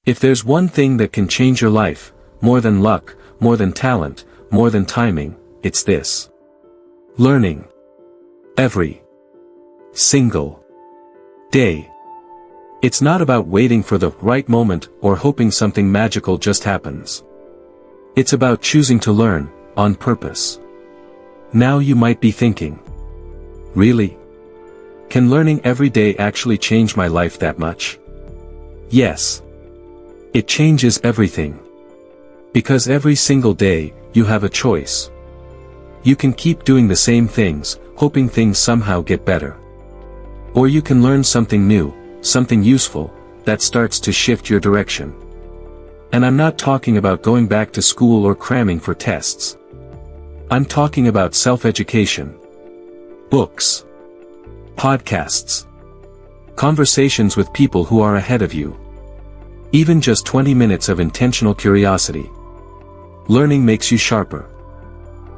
If there's one thing that can change your life, more than luck, more than talent, more than timing, it's this. Learning. Every single day. It's not about waiting for the right moment or hoping something magical just happens. It's about choosing to learn, on purpose. Now you might be thinking, really? Can learning every day actually change my life that much? Yes. It changes everything. Because every single day, you have a choice. You can keep doing the same things, hoping things somehow get better. Or you can learn something new, something useful, that starts to shift your direction. And I'm not talking about going back to school or cramming for tests. I'm talking about self-education. Books. Podcasts. Conversations with people who are ahead of you. Even just 20 minutes of intentional curiosity. Learning makes you sharper.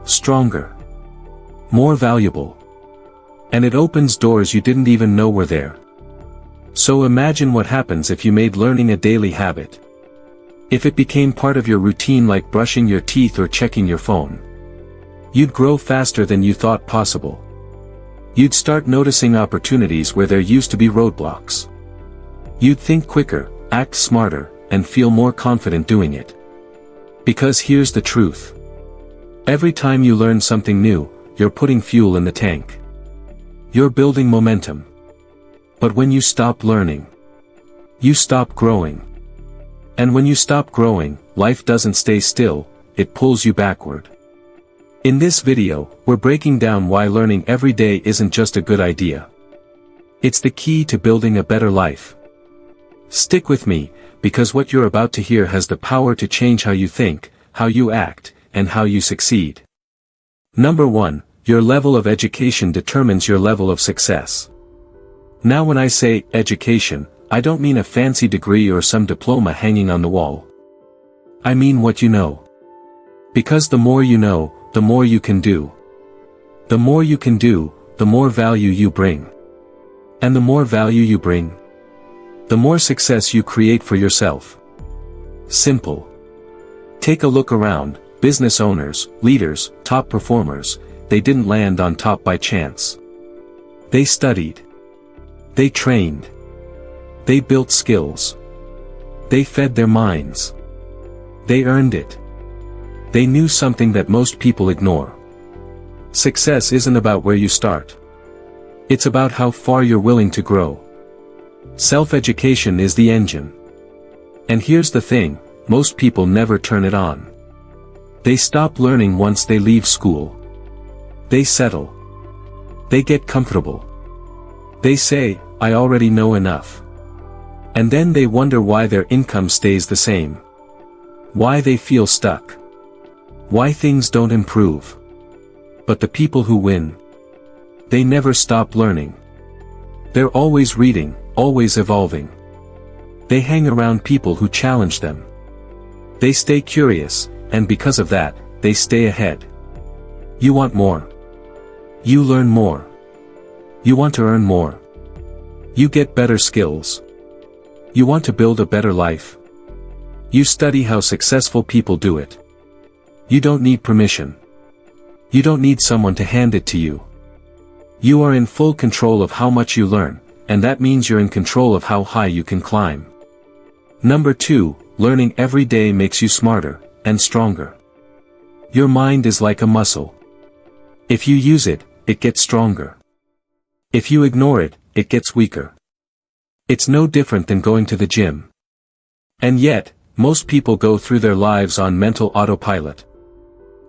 Stronger. More valuable. And it opens doors you didn't even know were there. So imagine what happens if you made learning a daily habit. If it became part of your routine like brushing your teeth or checking your phone. You'd grow faster than you thought possible. You'd start noticing opportunities where there used to be roadblocks. You'd think quicker, act smarter, and feel more confident doing it. Because here's the truth. Every time you learn something new, you're putting fuel in the tank. You're building momentum. But when you stop learning, you stop growing. And when you stop growing, life doesn't stay still, it pulls you backward. In this video, we're breaking down why learning every day isn't just a good idea. It's the key to building a better life. Stick with me, because what you're about to hear has the power to change how you think, how you act, and how you succeed. Number 1, your level of education determines your level of success. Now when I say education, I don't mean a fancy degree or some diploma hanging on the wall. I mean what you know. Because the more you know, the more you can do. The more you can do, the more value you bring. And the more value you bring, the more success you create for yourself. Simple. Take a look around, business owners, leaders, top performers, they didn't land on top by chance. They studied. They trained. They built skills. They fed their minds. They earned it. They knew something that most people ignore. Success isn't about where you start. It's about how far you're willing to grow. Self-education is the engine. And here's the thing, most people never turn it on. They stop learning once they leave school. They settle. They get comfortable. They say, I already know enough. And then they wonder why their income stays the same. Why they feel stuck. Why things don't improve. But the people who win, they never stop learning. They're always reading, always evolving. They hang around people who challenge them. They stay curious, and because of that, they stay ahead. You want more. You learn more. You want to earn more. You get better skills. You want to build a better life. You study how successful people do it. You don't need permission. You don't need someone to hand it to you. You are in full control of how much you learn, and that means you're in control of how high you can climb. Number 2, learning every day makes you smarter and stronger. Your mind is like a muscle. If you use it, it gets stronger. If you ignore it, it gets weaker. It's no different than going to the gym. And yet, most people go through their lives on mental autopilot.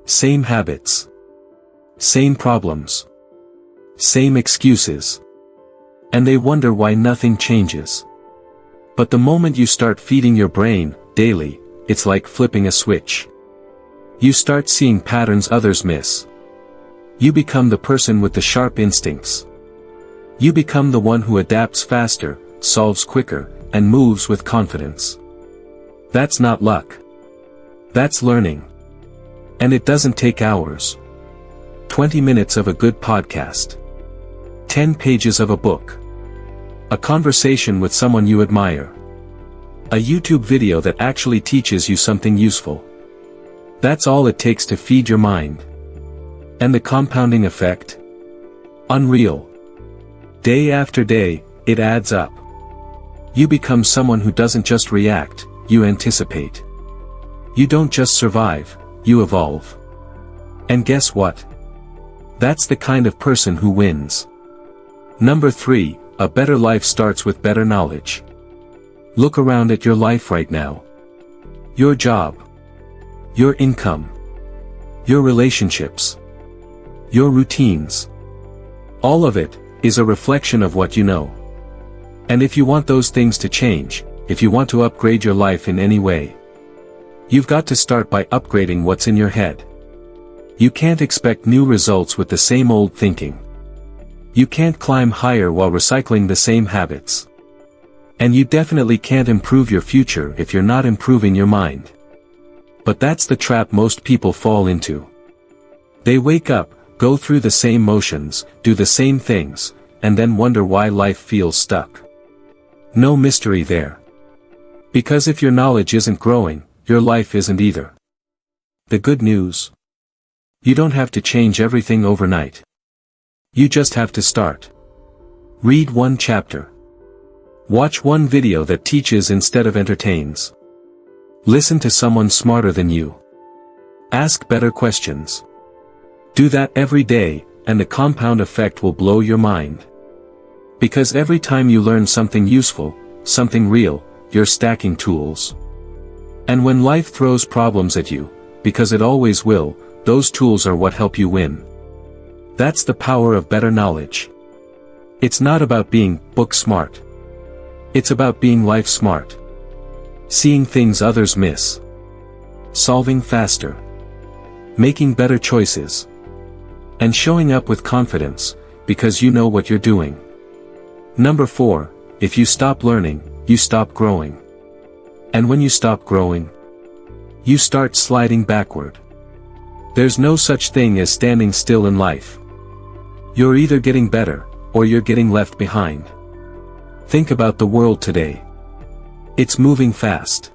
Same habits. Same problems. Same excuses. And they wonder why nothing changes. But the moment you start feeding your brain, daily, it's like flipping a switch. You start seeing patterns others miss. You become the person with the sharp instincts. You become the one who adapts faster, solves quicker, and moves with confidence. That's not luck. That's learning. And it doesn't take hours. 20 minutes of a good podcast. 10 pages of a book. A conversation with someone you admire. A YouTube video that actually teaches you something useful. That's all it takes to feed your mind. And the compounding effect? Unreal. Day after day, it adds up. You become someone who doesn't just react, you anticipate. You don't just survive, you evolve. And guess what? That's the kind of person who wins. Number 3, a better life starts with better knowledge. Look around at your life right now. Your job. Your income. Your relationships. Your routines. All of it is a reflection of what you know. And if you want those things to change, if you want to upgrade your life in any way, you've got to start by upgrading what's in your head. You can't expect new results with the same old thinking. You can't climb higher while recycling the same habits. And you definitely can't improve your future if you're not improving your mind. But that's the trap most people fall into. They wake up, go through the same motions, do the same things, and then wonder why life feels stuck. No mystery there. Because if your knowledge isn't growing, your life isn't either. The good news? You don't have to change everything overnight. You just have to start. Read one chapter. Watch one video that teaches instead of entertains. Listen to someone smarter than you. Ask better questions. Do that every day, and the compound effect will blow your mind. Because every time you learn something useful, something real, you're stacking tools. And when life throws problems at you, because it always will, those tools are what help you win. That's the power of better knowledge. It's not about being book smart. It's about being life smart. Seeing things others miss. Solving faster. Making better choices. And showing up with confidence, because you know what you're doing. Number 4, if you stop learning, you stop growing. And when you stop growing, you start sliding backward. There's no such thing as standing still in life. You're either getting better, or you're getting left behind. Think about the world today. It's moving fast.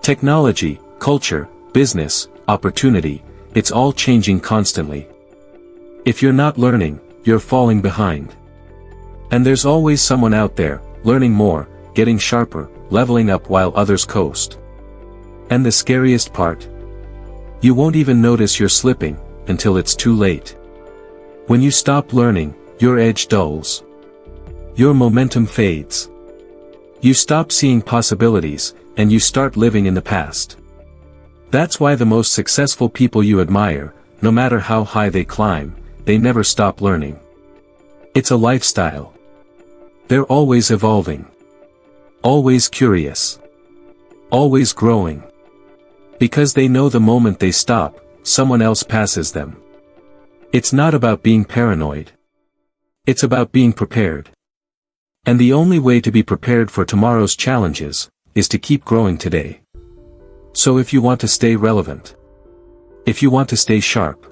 Technology, culture, business, opportunity, it's all changing constantly. If you're not learning, you're falling behind. And there's always someone out there, learning more, getting sharper, leveling up while others coast. And the scariest part? You won't even notice you're slipping, until it's too late. When you stop learning, your edge dulls. Your momentum fades. You stop seeing possibilities, and you start living in the past. That's why the most successful people you admire, no matter how high they climb, they never stop learning. It's a lifestyle. They're always evolving. Always curious. Always growing. Because they know the moment they stop, someone else passes them. It's not about being paranoid. It's about being prepared. And the only way to be prepared for tomorrow's challenges, is to keep growing today. So if you want to stay relevant, if you want to stay sharp,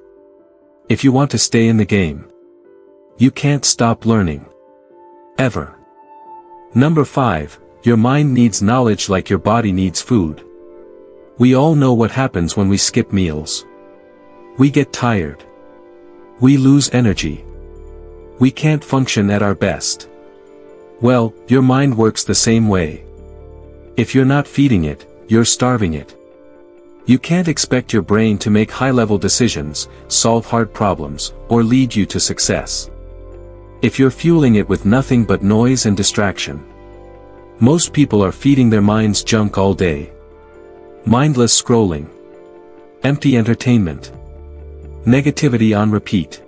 if you want to stay in the game, you can't stop learning. Ever. Number 5, your mind needs knowledge like your body needs food. We all know what happens when we skip meals. We get tired. We lose energy. We can't function at our best. Well, your mind works the same way. If you're not feeding it, you're starving it. You can't expect your brain to make high-level decisions, solve hard problems, or lead you to success. If you're fueling it with nothing but noise and distraction. Most people are feeding their minds junk all day. Mindless scrolling. Empty entertainment. Negativity on repeat.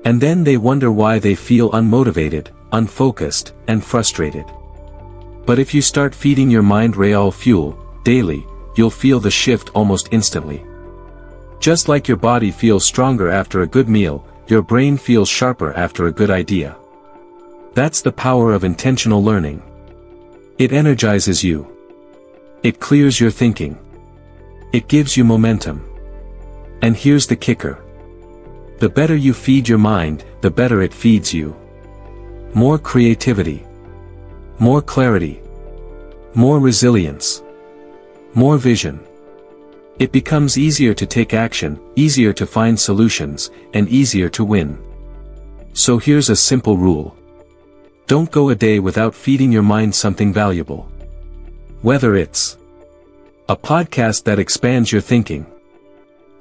And then they wonder why they feel unmotivated, unfocused, and frustrated. But if you start feeding your mind real fuel, daily, you'll feel the shift almost instantly. Just like your body feels stronger after a good meal, your brain feels sharper after a good idea. That's the power of intentional learning. It energizes you. It clears your thinking. It gives you momentum. And here's the kicker. The better you feed your mind, the better it feeds you. More creativity. More clarity. more resilience, more vision. It becomes easier to take action, easier to find solutions, and easier to win. So here's a simple rule. Don't go a day without feeding your mind something valuable. Whether it's a podcast that expands your thinking,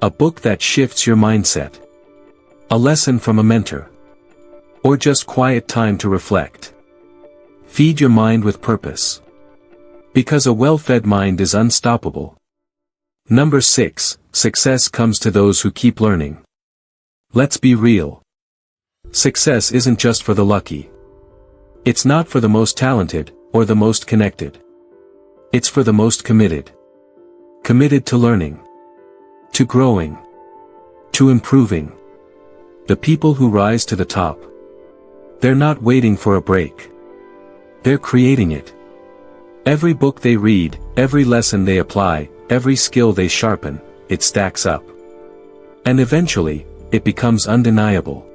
a book that shifts your mindset, a lesson from a mentor, or just quiet time to reflect. Feed your mind with purpose. Because a well-fed mind is unstoppable. Number 6, success comes to those who keep learning. Let's be real. Success isn't just for the lucky. It's not for the most talented, or the most connected. It's for the most committed. Committed to learning. To growing. To improving. The people who rise to the top. They're not waiting for a break. They're creating it. Every book they read, every lesson they apply, every skill they sharpen, it stacks up. And eventually, it becomes undeniable.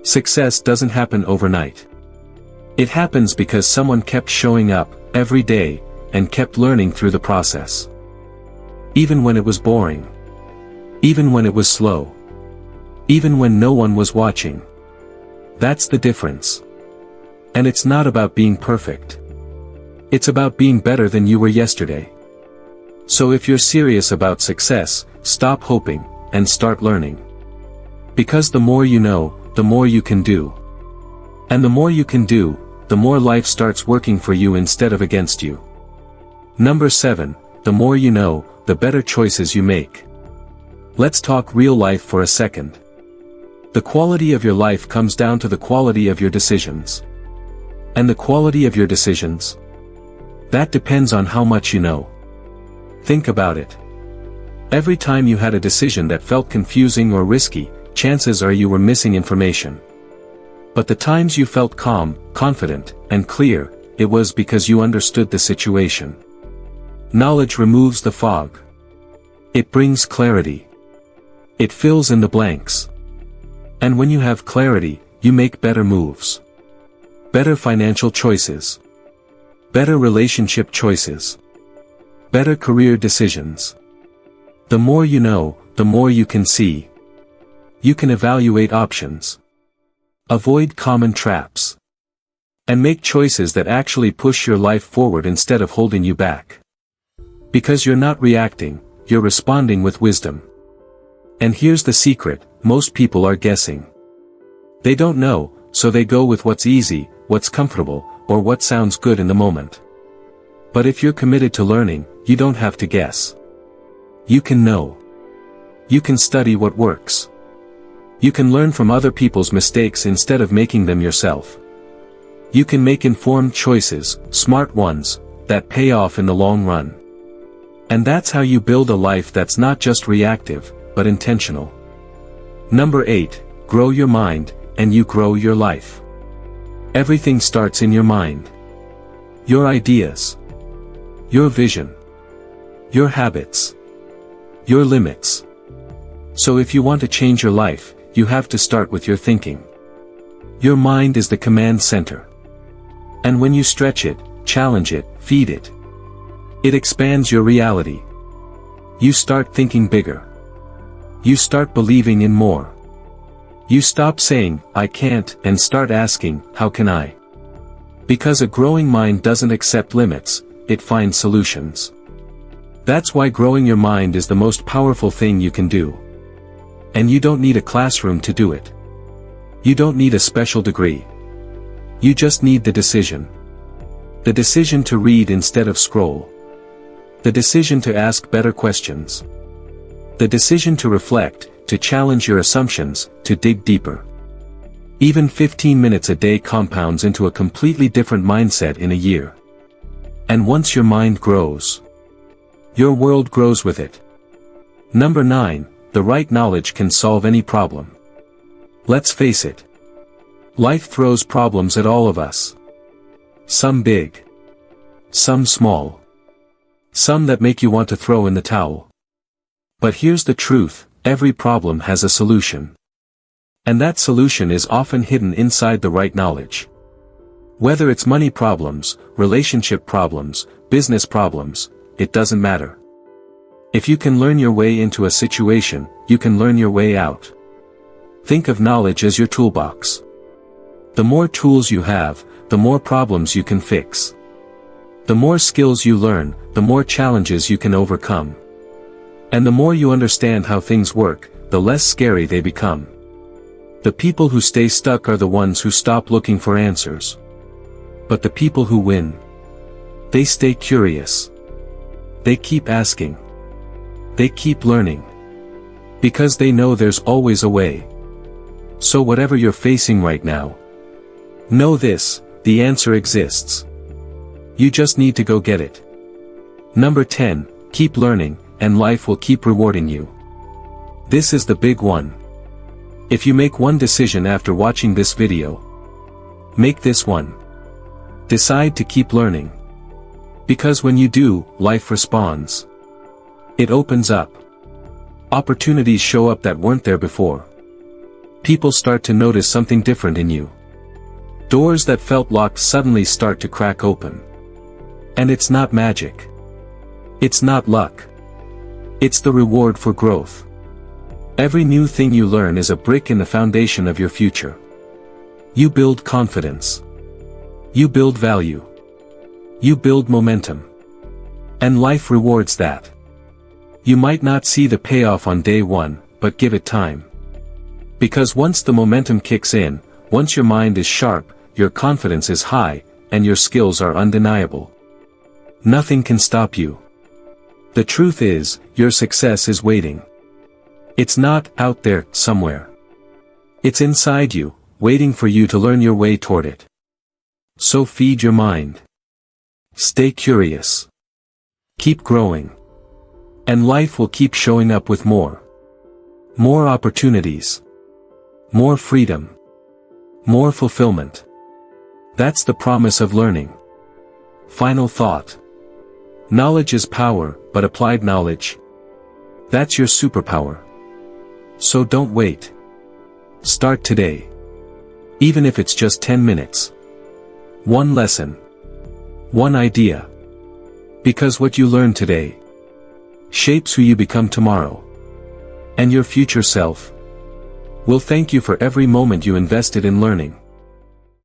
Success doesn't happen overnight. It happens because someone kept showing up, every day, and kept learning through the process. Even when it was boring. Even when it was slow. Even when no one was watching. That's the difference. And it's not about being perfect. It's about being better than you were yesterday. So if you're serious about success, stop hoping, and start learning. Because the more you know, the more you can do. And the more you can do, the more life starts working for you instead of against you. Number 7, the more you know, the better choices you make. Let's talk real life for a second. The quality of your life comes down to the quality of your decisions. And the quality of your decisions? That depends on how much you know. Think about it. Every time you had a decision that felt confusing or risky, chances are you were missing information. But the times you felt calm, confident, and clear, it was because you understood the situation. Knowledge removes the fog. It brings clarity. It fills in the blanks. And when you have clarity, you make better moves. Better financial choices. Better relationship choices. Better career decisions. The more you know, the more you can see. You can evaluate options. Avoid common traps. And make choices that actually push your life forward instead of holding you back. Because you're not reacting, you're responding with wisdom. And here's the secret, most people are guessing. They don't know, so they go with what's easy, what's comfortable, or what sounds good in the moment. But if you're committed to learning, you don't have to guess. You can know. You can study what works. You can learn from other people's mistakes instead of making them yourself. You can make informed choices, smart ones, that pay off in the long run. And that's how you build a life that's not just reactive, but intentional. Number 8, grow your mind, and you grow your life. Everything starts in your mind. Your ideas. Your vision. Your habits. Your limits. So if you want to change your life, you have to start with your thinking. Your mind is the command center. And when you stretch it, challenge it, feed it, it expands your reality. You start thinking bigger. You start believing in more. You stop saying, I can't, and start asking, how can I? Because a growing mind doesn't accept limits, it finds solutions. That's why growing your mind is the most powerful thing you can do. And you don't need a classroom to do it. You don't need a special degree. You just need the decision. The decision to read instead of scroll. The decision to ask better questions. The decision to reflect, to challenge your assumptions, to dig deeper. Even 15 minutes a day compounds into a completely different mindset in a year. And once your mind grows, your world grows with it. Number 9, the right knowledge can solve any problem. Let's face it. Life throws problems at all of us. Some big. Some small. Some that make you want to throw in the towel. But here's the truth, every problem has a solution. And that solution is often hidden inside the right knowledge. Whether it's money problems, relationship problems, business problems, it doesn't matter. If you can learn your way into a situation, you can learn your way out. Think of knowledge as your toolbox. The more tools you have, the more problems you can fix. The more skills you learn, the more challenges you can overcome. And the more you understand how things work, the less scary they become. The people who stay stuck are the ones who stop looking for answers. But the people who win, they stay curious. They keep asking. They keep learning. Because they know there's always a way. So whatever you're facing right now, know this, the answer exists. You just need to go get it. Number 10, keep learning, and life will keep rewarding you. This is the big one. If you make one decision after watching this video, make this one. Decide to keep learning. Because when you do, life responds. It opens up. Opportunities show up that weren't there before. People start to notice something different in you. Doors that felt locked suddenly start to crack open. And it's not magic. It's not luck. It's the reward for growth. Every new thing you learn is a brick in the foundation of your future. You build confidence. You build value. You build momentum. And life rewards that. You might not see the payoff on day one, but give it time. Because once the momentum kicks in, once your mind is sharp, your confidence is high, and your skills are undeniable. Nothing can stop you. The truth is, your success is waiting. It's not out there, somewhere. It's inside you, waiting for you to learn your way toward it. So feed your mind. Stay curious. Keep growing. And life will keep showing up with more. More opportunities. More freedom. More fulfillment. That's the promise of learning. Final thought. Knowledge is power, but applied knowledge, that's your superpower. So don't wait. Start today. Even if it's just 10 minutes. One lesson. One idea. Because what you learn today shapes who you become tomorrow. And your future self will thank you for every moment you invested in learning.